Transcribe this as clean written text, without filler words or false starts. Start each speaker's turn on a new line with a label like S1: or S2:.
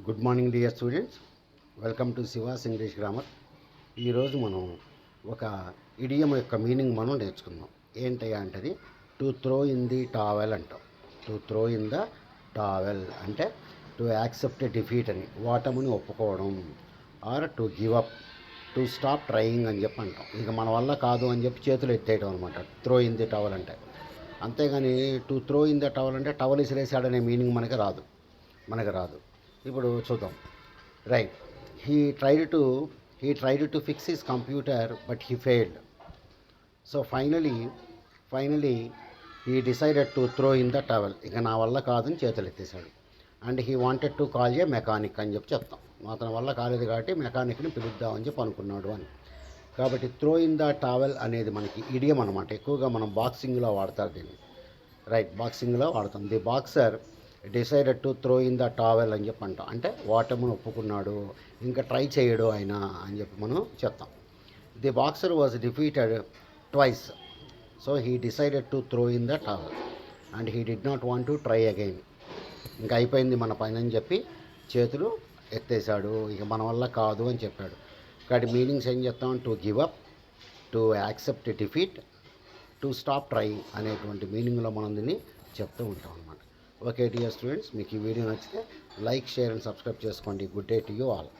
S1: Good morning dear students, welcome to she was English grammar. ఈరోజు మనం ఒక ఇడియం యొక్క మీనింగ్ మనం నేర్చుకుందాం. ఏంటయ్యా అంటే to throw in the towel అంటాం. To throw in the towel అంటే టు యాక్సెప్ట్ డిఫీట్ అని, ఓటమిని ఒప్పుకోవడం. Or to give up, to stop trying అని చెప్పి అంటాం. ఇక మన వల్ల కాదు అని చెప్పి చేతులు ఎత్తేయడం అనమాట త్రో ఇన్ ది టవల్ అంటే. అంతేగాని to throw in the towel అంటే టవల్ ఇసిరేసాడనే మీనింగ్ మనకు రాదు. ఇప్పుడు చూద్దాం. Right, he tried to fix his computer but he failed. So finally he decided to throw in the towel. ఇక నా వల్ల కాదని చేతులు ఎత్తేసాడు. And he wanted to call a mechanic అని చెప్పి చెప్తాం. అతని వల్ల కాలేదు కాబట్టి మెకానిక్ని పిలుద్దామని చెప్పి అనుకున్నాడు అని. కాబట్టి త్రో ఇన్ ద టవల్ అనేది మనకి ఇడియం అనమాట. ఎక్కువగా మనం బాక్సింగ్లో వాడతారు దీన్ని. రైట్, బాక్సింగ్లో వాడతాం. The boxer decided to throw in the towel అని చెప్పి అంటాం. అంటే ఓటమిని ఒప్పుకున్నాడు, ఇంకా ట్రై చేయడు ఆయన అని చెప్పి మనం చెప్తాం. The boxer was defeated twice, so he decided to throw in the towel and he did not want to try again. ఇంకా అయిపోయింది మన పని అని చెప్పి చేతులు ఎత్తేసాడు, ఇక మన వల్ల కాదు అని చెప్పాడు. కాబట్టి మీనింగ్స్ ఏం చెప్తాం? To give up, to accept defeat, to stop trying అనేటువంటి మీనింగ్లో మనం దీన్ని చెప్తూ ఉంటాం అన్నమాట. ఓకే డియర్ స్టూడెంట్స్, మీకు ఈ వీడియో నచ్చితే లైక్, షేర్ అండ్ సబ్స్క్రైబ్ చేసుకోండి. Good day to you all.